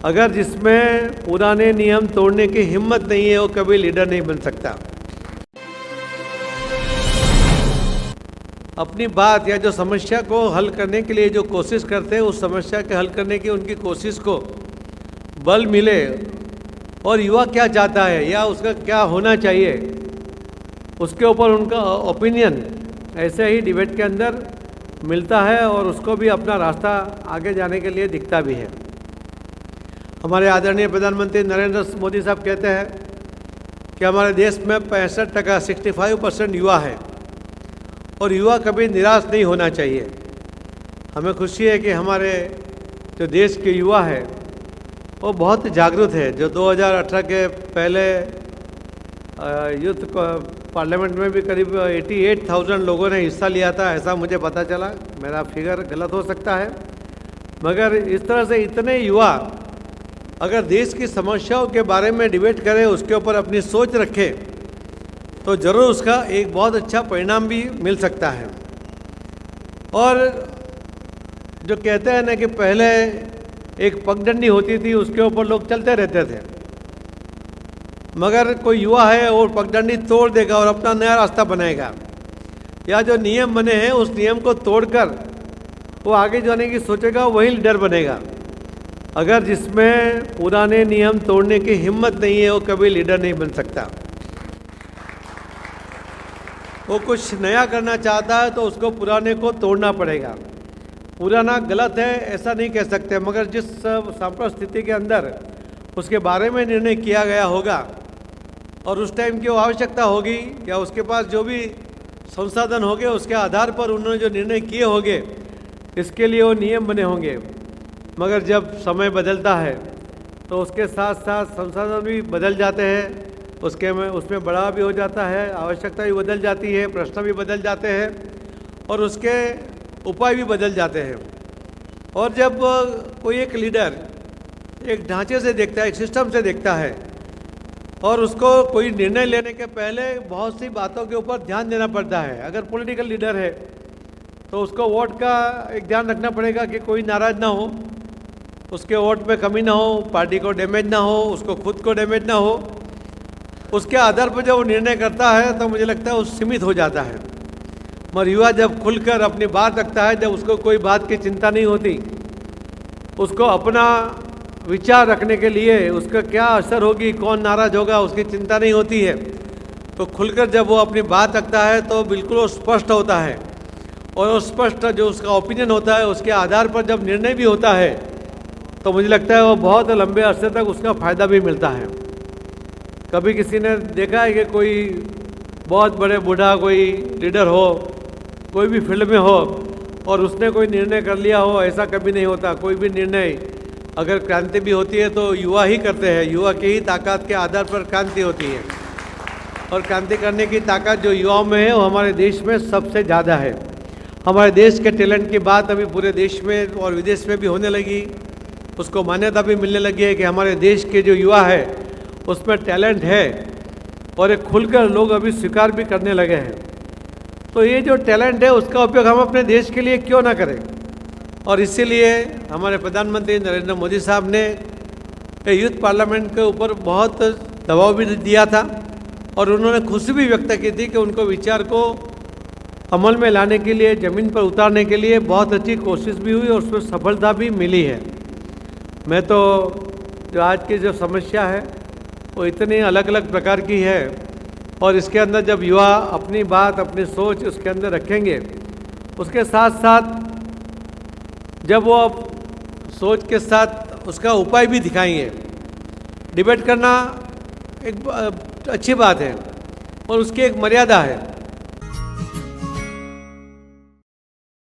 अगर जिसमें पुराने नियम तोड़ने की हिम्मत नहीं है वो कभी लीडर नहीं बन सकता। अपनी बात या जो समस्या को हल करने के लिए जो कोशिश करते हैं उस समस्या के हल करने की उनकी कोशिश को बल मिले और युवा क्या चाहता है या उसका क्या होना चाहिए उसके ऊपर उनका ओपिनियन ऐसे ही डिबेट के अंदर मिलता है और उसको भी अपना रास्ता आगे जाने के लिए दिखता भी है। हमारे आदरणीय प्रधानमंत्री नरेंद्र मोदी साहब कहते हैं कि हमारे देश में 65% 65% युवा है और युवा कभी निराश नहीं होना चाहिए। हमें खुशी है कि हमारे जो देश के युवा है वो बहुत जागरूक है। जो 2018 के पहले यूथ पार्लियामेंट में भी करीब 88,000 लोगों ने हिस्सा लिया था, ऐसा मुझे पता चला। मेरा फिगर गलत हो सकता है, मगर इस तरह से इतने युवा अगर देश की समस्याओं के बारे में डिबेट करें, उसके ऊपर अपनी सोच रखें, तो ज़रूर उसका एक बहुत अच्छा परिणाम भी मिल सकता है। और जो कहते हैं ना कि पहले एक पगडंडी होती थी, उसके ऊपर लोग चलते रहते थे, मगर कोई युवा है और पगडंडी तोड़ देगा और अपना नया रास्ता बनाएगा, या जो नियम बने हैं उस नियम को तोड़कर वो आगे जाने की सोचेगा, वही लीडर बनेगा। अगर जिसमें पुराने नियम तोड़ने की हिम्मत नहीं है वो कभी लीडर नहीं बन सकता। वो कुछ नया करना चाहता है तो उसको पुराने को तोड़ना पड़ेगा। पुराना गलत है ऐसा नहीं कह सकते, मगर जिस सांप्रत स्थिति के अंदर उसके बारे में निर्णय किया गया होगा और उस टाइम की वो आवश्यकता होगी या उसके पास जो भी संसाधन होंगे उसके आधार पर उन्होंने जो निर्णय किए होंगे, इसके लिए वो नियम बने होंगे। मगर जब समय बदलता है तो उसके साथ साथ संसाधन भी बदल जाते हैं, उसमें बढ़ावा भी हो जाता है, आवश्यकता भी बदल जाती है, प्रश्न भी बदल जाते हैं और उसके उपाय भी बदल जाते हैं। और जब कोई एक लीडर एक ढांचे से देखता है, एक सिस्टम से देखता है और उसको कोई निर्णय लेने के पहले बहुत सी बातों के ऊपर ध्यान देना पड़ता है। अगर पॉलिटिकल लीडर है तो उसको वोट का एक ध्यान रखना पड़ेगा कि कोई नाराज़ ना हो, उसके वोट में कमी ना हो, पार्टी को डैमेज ना हो, उसको खुद को डैमेज ना हो। उसके आधार पर जब वो निर्णय करता है तो मुझे लगता है वो सीमित हो जाता है। मगर युवा जब खुलकर अपनी बात रखता है, जब उसको कोई बात की चिंता नहीं होती, उसको अपना विचार रखने के लिए उसका क्या असर होगी, कौन नाराज़ होगा, उसकी चिंता नहीं होती है, तो खुलकर जब वो अपनी बात रखता है तो बिल्कुल वो स्पष्ट होता है। और वो स्पष्ट जो उसका ओपिनियन होता है उसके आधार पर जब निर्णय भी होता है तो मुझे लगता है वो बहुत लंबे अरसे तक उसका फ़ायदा भी मिलता है। कभी किसी ने देखा है कि कोई बहुत बड़े बूढ़ा कोई लीडर हो, कोई भी फील्ड में हो और उसने कोई निर्णय कर लिया हो? ऐसा कभी नहीं होता। कोई भी निर्णय अगर क्रांति भी होती है तो युवा ही करते हैं, युवा की ही ताकत के आधार पर क्रांति होती है। और क्रांति करने की ताकत जो युवाओं में है वो हमारे देश में सबसे ज़्यादा है। हमारे देश के टैलेंट की बात अभी पूरे देश में और विदेश में भी होने लगी, उसको मान्यता भी मिलने लगी है कि हमारे देश के जो युवा है उसमें टैलेंट है और एक खुलकर लोग अभी स्वीकार भी करने लगे हैं। तो ये जो टैलेंट है उसका उपयोग हम अपने देश के लिए क्यों ना करें। और इसीलिए हमारे प्रधानमंत्री नरेंद्र मोदी साहब ने यूथ पार्लियामेंट के ऊपर बहुत दबाव भी दिया था और उन्होंने खुशी भी व्यक्त की थी कि उनको विचार को अमल में लाने के लिए, ज़मीन पर उतारने के लिए बहुत अच्छी कोशिश भी हुई और उसमें सफलता भी मिली है। मैं तो जो आज की जो समस्या है वो इतनी अलग अलग प्रकार की है और इसके अंदर जब युवा अपनी बात, अपनी सोच उसके अंदर रखेंगे, उसके साथ साथ जब वो सोच के साथ उसका उपाय भी दिखाएंगे। डिबेट करना एक अच्छी बात है और उसकी एक मर्यादा है।